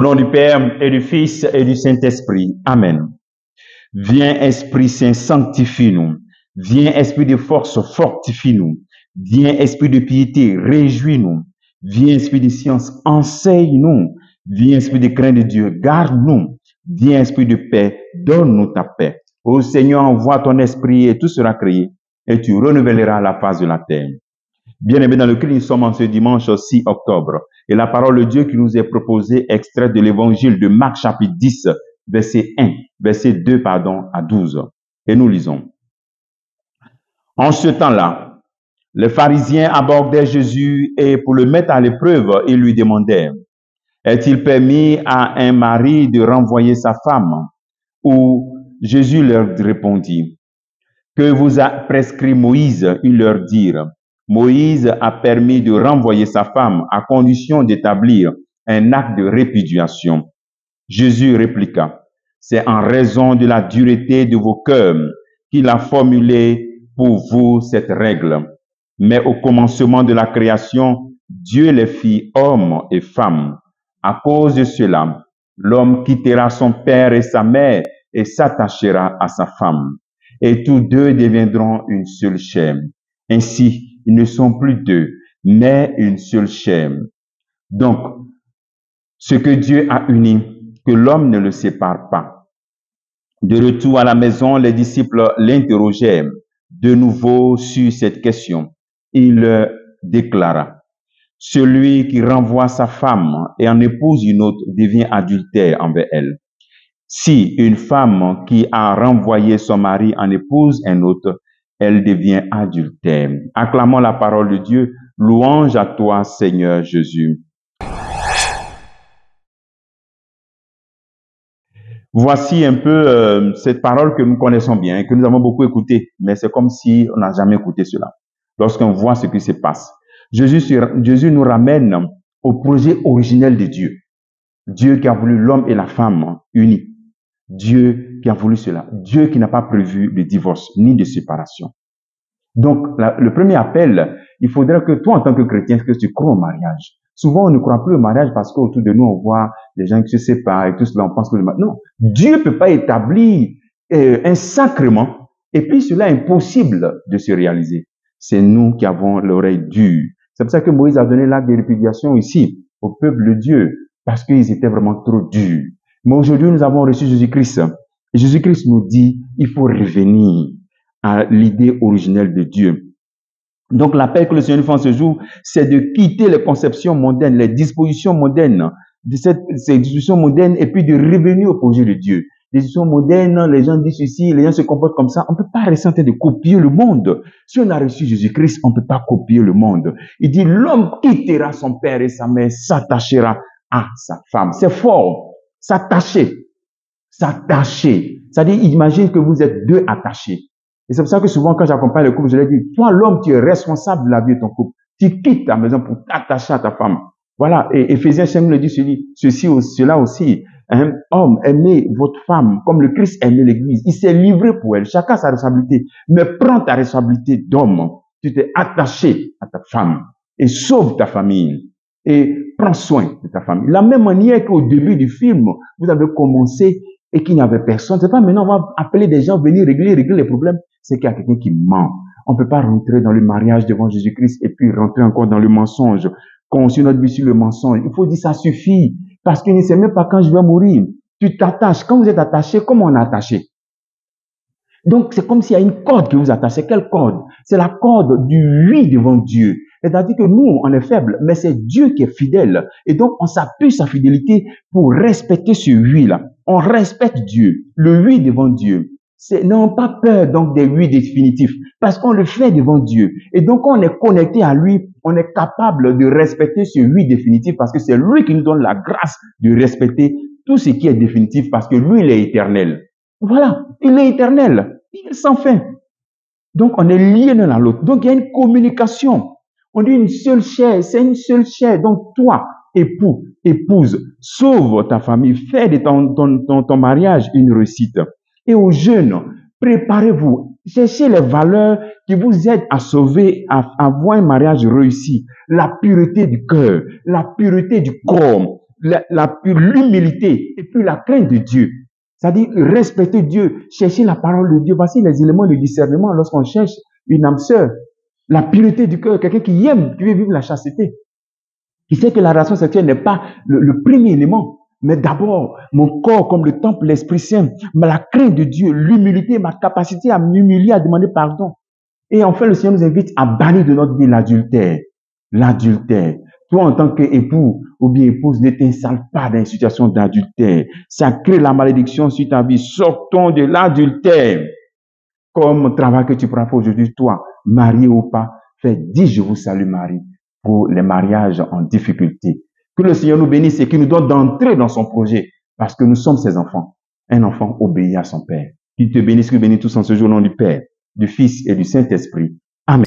nom du Père et du Fils et du Saint-Esprit. Amen. Viens, Esprit Saint, sanctifie-nous. Viens, Esprit de force, fortifie-nous. Viens, Esprit de piété, réjouis-nous. Viens, Esprit de science, enseigne-nous. Viens, Esprit de crainte de Dieu, garde-nous. Viens, Esprit de paix, donne-nous ta paix. Ô Seigneur, envoie ton Esprit et tout sera créé, et tu renouvelleras la face de la terre. Bien-aimés dans lequel nous sommes en ce dimanche 6 octobre, et la parole de Dieu qui nous est proposée, extrait de l'évangile de Marc chapitre 10, verset 2 à 12. Et nous lisons. En ce temps-là, les pharisiens abordaient Jésus et pour le mettre à l'épreuve, ils lui demandèrent, est-il permis à un mari de renvoyer sa femme? Ou Jésus leur répondit, que vous a prescrit Moïse? Ils leur dirent, Moïse a permis de renvoyer sa femme à condition d'établir un acte de répudiation. Jésus répliqua, c'est en raison de la dureté de vos cœurs qu'il a formulé pour vous cette règle. Mais au commencement de la création, Dieu les fit hommes et femmes. À cause de cela, l'homme quittera son père et sa mère et s'attachera à sa femme. Et tous deux deviendront une seule chair. Ainsi, ils ne sont plus deux, mais une seule chair. Donc, ce que Dieu a uni, que l'homme ne le sépare pas. De retour à la maison, les disciples l'interrogèrent de nouveau sur cette question. Il déclara, celui qui renvoie sa femme et en épouse une autre devient adultère envers elle. Si une femme qui a renvoyé son mari en épouse un autre, elle devient adultère. Acclamons la parole de Dieu. Louange à toi, Seigneur Jésus. Voici un peu cette parole que nous connaissons bien, que nous avons beaucoup écoutée, mais c'est comme si on n'a jamais écouté cela. Lorsqu'on voit ce qui se passe, Jésus nous ramène au projet originel de Dieu. Dieu qui a voulu l'homme et la femme unis. Dieu qui a voulu cela. Dieu qui n'a pas prévu de divorce ni de séparation. Donc, le premier appel, il faudrait que toi, en tant que chrétien, que tu crois au mariage. Souvent, on ne croit plus au mariage parce qu'autour de nous, on voit des gens qui se séparent et tout cela, on pense que le mariage... Non, Dieu ne peut pas établir un sacrement et puis cela est impossible de se réaliser. C'est nous qui avons l'oreille dure. C'est pour ça que Moïse a donné l'acte de répudiation ici, au peuple de Dieu, parce qu'ils étaient vraiment trop durs. Mais aujourd'hui, nous avons reçu Jésus-Christ. Et Jésus-Christ nous dit, il faut revenir à l'idée originelle de Dieu. Donc, l'appel que le Seigneur nous fait en ce jour, c'est de quitter les conceptions mondaines, les dispositions mondaines, ces dispositions mondaines, et puis de revenir au projet de Dieu. Les dispositions mondaines, les gens disent ceci, les gens se comportent comme ça. On ne peut pas rester en train de copier le monde. Si on a reçu Jésus-Christ, on ne peut pas copier le monde. Il dit, l'homme quittera son père et sa mère, s'attachera à sa femme. C'est fort. S'attacher. S'attacher. C'est-à-dire, imagine que vous êtes deux attachés. Et c'est pour ça que souvent, quand j'accompagne le couple, je leur dis, toi, l'homme, tu es responsable de la vie de ton couple. Tu quittes ta maison pour t'attacher à ta femme. Voilà. Et Éphésiens 5 nous dit cela aussi. Un homme, aimez votre femme comme le Christ aimait l'église. Il s'est livré pour elle. Chacun a sa responsabilité. Mais prends ta responsabilité d'homme. Tu t'es attaché à ta femme. Et sauve ta famille. Et prends soin de ta famille. De la même manière qu'au début du film, vous avez commencé et qu'il n'y avait personne. C'est pas maintenant on va appeler des gens venir régler les problèmes. C'est qu'il y a quelqu'un qui ment. On ne peut pas rentrer dans le mariage devant Jésus-Christ et puis rentrer encore dans le mensonge. Construire notre vie sur le mensonge. Il faut dire ça suffit. Parce qu'il ne sait même pas quand je vais mourir. Tu t'attaches. Quand vous êtes attaché, comment on est attaché? Donc, c'est comme s'il y a une corde que vous attachez. Quelle corde? C'est la corde du oui devant Dieu. C'est-à-dire que nous, on est faible, mais c'est Dieu qui est fidèle. Et donc, on s'appuie sur sa fidélité pour respecter ce oui-là. On respecte Dieu. Le oui devant Dieu. N'ayons pas peur donc des oui définitifs, parce qu'on le fait devant Dieu. Et donc, quand on est connecté à lui, on est capable de respecter ce oui définitif, parce que c'est lui qui nous donne la grâce de respecter tout ce qui est définitif, parce que lui, il est éternel. Voilà, il est éternel, il est sans fin. Donc, on est liés l'un à l'autre. Donc, il y a une communication. On dit une seule chair, c'est une seule chair. Donc, toi, époux, épouse, sauve ta famille, fais de ton mariage une réussite. Et aux jeunes, préparez-vous. Cherchez les valeurs qui vous aident à sauver, à avoir un mariage réussi. La pureté du cœur, la pureté du corps. l'humilité et puis la crainte de Dieu. C'est-à-dire respecter Dieu, chercher la parole de Dieu. Voici les éléments de discernement lorsqu'on cherche une âme sœur. La pureté du cœur, quelqu'un qui aime, qui veut vivre la chasteté. Qui sait que la relation sexuelle n'est pas le premier élément, mais d'abord mon corps comme le temple, l'Esprit Saint, mais la crainte de Dieu, l'humilité, ma capacité à m'humilier, à demander pardon. Et enfin, le Seigneur nous invite à bannir de notre vie l'adultère. L'adultère. Toi, en tant qu'époux ou bien épouse, ne t'installe pas dans une situation d'adultère. Ça crée la malédiction sur ta vie. Sortons de l'adultère. Comme travail que tu prends pour aujourd'hui, toi, marié ou pas, fais 10 je vous salue Marie pour les mariages en difficulté. Que le Seigneur nous bénisse et qu'il nous donne d'entrer dans son projet parce que nous sommes ses enfants. Un enfant obéit à son Père. Qu'il te bénisse, qu'il bénisse tous en ce jour au nom du Père, du Fils et du Saint-Esprit. Amen.